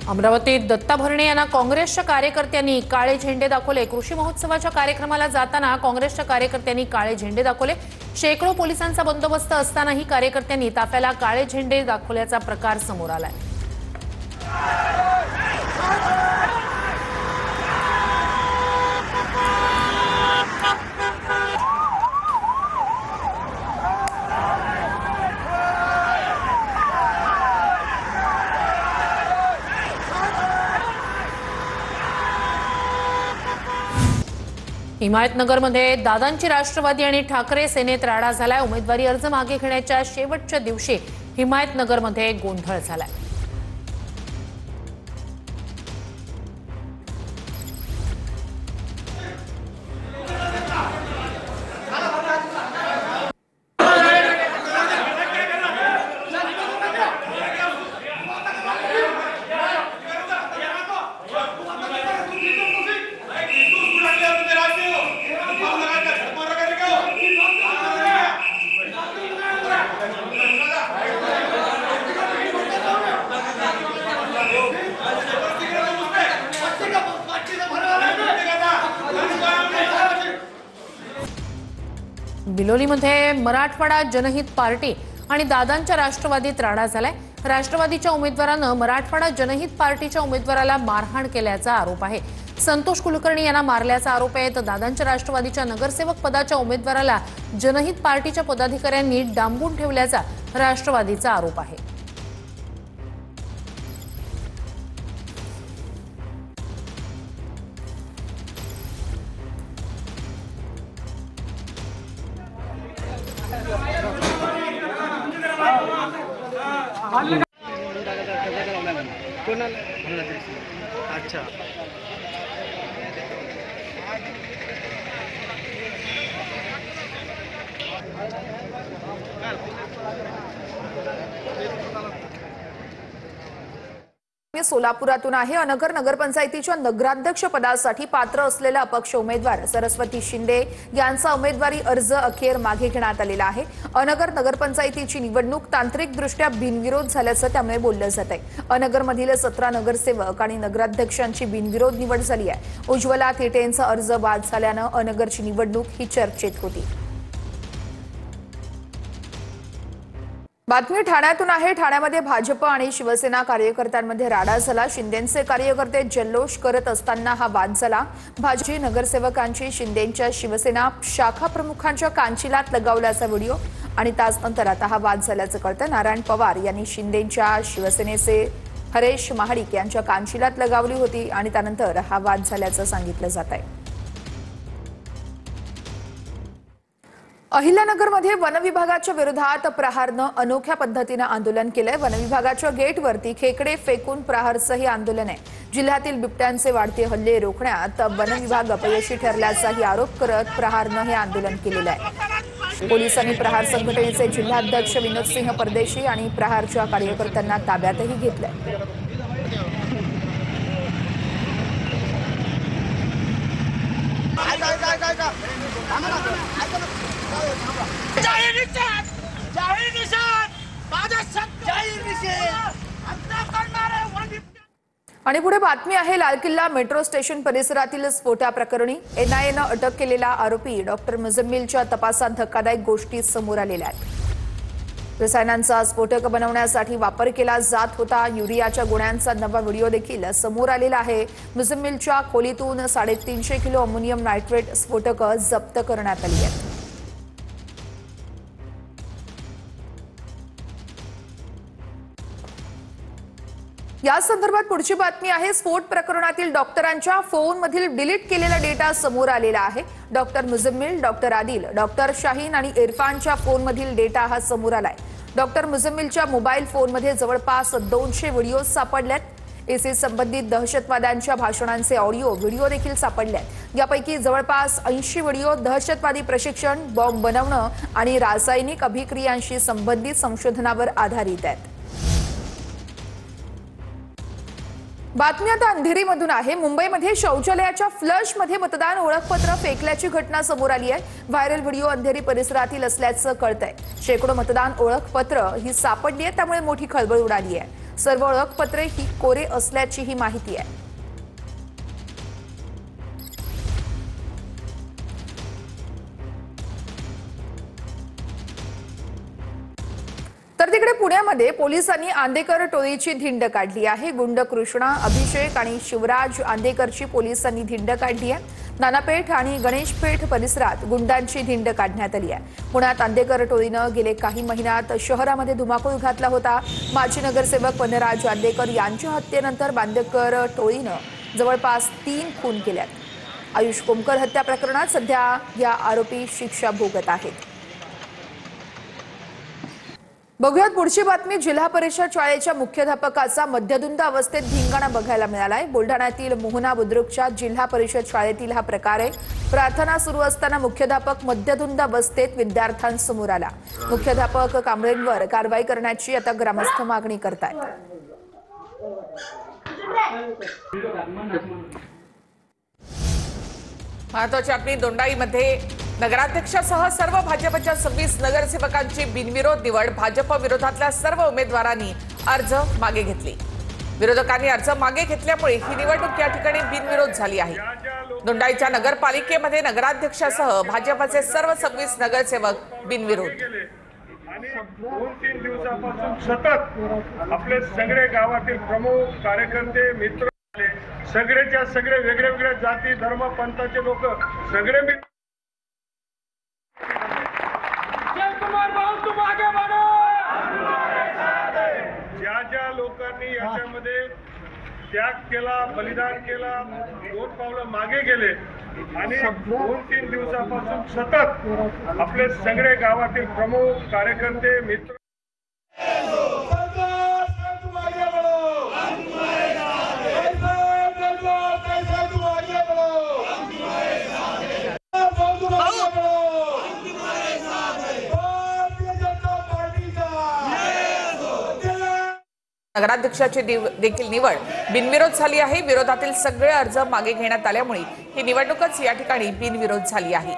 अमरावतीत दत्ता भरणे यांना काँग्रेसच्या कार्यकर्त्यांनी काळे झेंडे दाखवले। कृषी महोत्सवाच्या कार्यक्रमाला जाताना काँग्रेसच्या कार्यकर्त्यांनी काळे झेंडे दाखवले। शेकडो पोलिसांचा बंदोबस्त असतानाही कार्यकर्त्यांनी ताफ्याला काळे झेंडे दाखवल्याचा प्रकार समोर आलाय। हिमायतनगरमध्ये दादांची राष्ट्रवादी आणि ठाकरे सेनेत राडा झालाय। उमेदवारी अर्ज मागे घेण्याच्या शेवटच्या दिवशी हिमायतनगरमध्ये गोंधळ झालाय। बिलोलीमध्ये मराठवाडा जनहित पार्टी आणि दादांच्या राष्ट्रवादीत राडा झालाय। राष्ट्रवादीच्या उमेदवारानं मराठवाडा जनहित पार्टीच्या उमेदवाराला मारहाण केल्याचा आरोप आहे। संतोष कुलकर्णी यांना मारल्याचा आरोप आहे। तर दादांच्या राष्ट्रवादीच्या नगरसेवक पदाच्या उमेदवाराला जनहित पार्टीच्या पदाधिकाऱ्यांनी डांबून ठेवल्याचा राष्ट्रवादीचा आरोप आहे। अच्छा मी सोलापुरातून आहे। अनगर नगरपंचायतीच्या नगराध्यक्ष पदासाठी पात्र असलेला अपक्ष उमेदवार सरस्वती शिंदे यांचा उमेदवारी अर्ज अखेर मागे घेण्यात आलेला आहे। अनगर नगरपंचायतीची निवडणूक तांत्रिकदृष्ट्या बिनविरोध झाल्याचं त्यामुळे बोललं जात आहे। अनगरमधील 17 नगरसेवक आणि नगराध्यक्षांची बिनविरोध निवड झाली आहे। उज्ज्वला थेटेंचा अर्ज बाद झाल्यानं अनगरची निवडणूक ही चर्चेत होती। बातमी ठाण्यातून आहे। ठाण्यामध्ये भाजप आणि शिवसेना कार्यकर्त्यांमध्ये राडा झाला। शिंदेंचे कार्यकर्ते जल्लोष करत असताना हा वाद झाला। भाजपी नगरसेवकांची शिंदेंच्या शिवसेना शाखा प्रमुखांच्या कांचिलात लगावल्याचा व्हिडिओ आणि तासनंतर आता हा वाद झाल्याचं कळतं। नारायण पवार यांनी शिंदेंच्या शिवसेनेचे हरेश महाडिक यांच्या कांचिलात लगावली होती आणि त्यानंतर हा वाद झाल्याचं सांगितलं जात आहे। अहिल्यानगरमध्ये वनविभागाच्या विरोधात प्रहारनं अनोख्या पद्धतीनं आंदोलन केलंय। वनविभागाच्या गेटवरती खेकडे फेकून प्रहारचं हे आंदोलन आहे। जिल्ह्यातील बिबट्यांचे वाढते हल्ले रोखण्यात वनविभाग अपयशी ठरल्याचाही आरोप करत प्रहारनं हे आंदोलन केलेलं आहे। पोलिसांनी प्रहार संघटनेचे जिल्हाध्यक्ष विनोद सिंह परदेशी आणि प्रहारच्या कार्यकर्त्यांना ताब्यातही घेतलंय। आणि पुढे बातमी आहे लाल किल्ला मेट्रो स्टेशन परिसरातील स्फोटाप्रकरणी एनआयएनं अटक केलेला आरोपी डॉक्टर मुझम्मिलच्या तपासात धक्कादायक गोष्टी समोर आलेल्या आहेत। रसायनांचा स्फोटक बनवण्यासाठी वापर केला जात होता युरियाच्या गुण्यांचा नवा व्हिडिओ देखील समोर आलेला आहे। मुझम्मिलच्या खोलीतून 350 किलो अमोनियम नायट्रेट स्फोटक जप्त करण्यात आली आहेत। या संदर्भात पुढची बातमी आहे। स्फोट प्रकरणातील डॉक्टरांच्या फोनमधील डिलीट केलेला डेटा समोर आलेला आहे। Doctor Muzammil, doctor Adil, doctor Shaheen आणि इरफानच्या फोनमधील डेटा हा समोर आलाय। डॉक्टर मुझम्मिलच्या मोबाईल फोनमध्ये जवळपास 200 व्हिडिओ सापडलेत। इसी संबंधित दहशतवाद्यांच्या भाषणांचे ऑडिओ व्हिडिओ देखील सापडलेत। यापैकी जवळपास 80 व्हिडिओ दहशतवादी प्रशिक्षण, बॉम्ब बनवणं आणि रासायनिक अभिक्रियांशी संबंधित संशोधनावर आधारित आहेत। बातमी आता अंधेरीमधून आहे। मुंबईमध्ये शौचालयाच्या फ्लशमध्ये मतदान ओळखपत्र फेकल्याची घटना समोर आली आहे। व्हायरल व्हिडिओ अंधेरी परिसरातील असल्याचं कळतंय। शेकडो मतदान ओळखपत्र ही सापडली आहे, त्यामुळे मोठी खळबळ उडाली आहे। सर्व ओळखपत्रे ही कोरे असल्याचीही माहिती आहे. तर तिकडे पुण्यामध्ये पोलिसांनी आंदेकर टोळीची धिंड काढली आहे. गुंड कृष्णा, अभिषेक आणि शिवराज आंदेकरची पोलिसांनी धिंड काढली आहे. नानापेठ आणि गणेशपेठ परिसरात गुंडांची धिंड काढण्यात आली आहे. पुण्यात आंदेकर टोळीनं गेले काही महिन्यात शहरामध्ये धुमाकूळ घातला होता. माजी नगरसेवक वनराज आंदेकर यांच्या हत्येनंतर आंदेकर टोळीनं जवळपास 3 खून केल्यात. आयुष कोमकर हत्या प्रकरणात सध्या या आरोपी शिक्षा भोगत आहेत. बघूयात पुढची बातमी. जिल्हा परिषद शाळेच्या मुख्याध्यापकाचा मद्यधुंद अवस्थेत धिंगाणा बघायला मिळालाय. बुलढाण्यातील मोहना बुद्रुकच्या जिल्हा परिषद शाळेतील हा प्रकार आहे. प्रार्थना सुरू असताना मुख्याध्यापक मद्यधुंद अवस्थेत विद्यार्थ्यांसमोर आला. मुख्याध्यापक कांबळेंवर कारवाई करण्याची आता ग्रामस्थ मागणी करतायत. महत्वाची आपली दोंडाईमध्ये नगराध्यक्षासह सर्व भाजपच्या 26 नगरसेवकांची बिनविरोध निवड. भाजप विरोधातल्या सर्व उमेदवारांनी अर्ज मागे घेतले. विरोधकांनी अर्ज मागे घेतल्यामुळे ही निवडणूक या ठिकाणी बिनविरोध झाली आहे. दोंडाईच्या नगरपालिकेमध्ये नगराध्यक्षासह भाजपचे सर्व 26 नगरसेवक बिनविरोध. आणि 2-3 दिवसापासून सतत आपले सगळे गावातील प्रमुख कार्यकर्ते मित्र सगळेच्या सगळे वेगळ्या जाती धर्म पंथाचे लोक सगळे ज्या लोकांनी याच्यामध्ये त्याग केला, बलिदान केला, 2 पावलं मागे गेले आणि 2-3 दिवसापासून सतत आपले सगळे गावातील प्रमुख कार्यकर्ते मित्र नगराध्यक्षाची देखील निवड बिनविरोध झाली आहे. विरोधातील सगळे अर्ज मागे घेण्यात आल्यामुळे ही निवडणूकच या ठिकाणी बिनविरोध झाली आहे.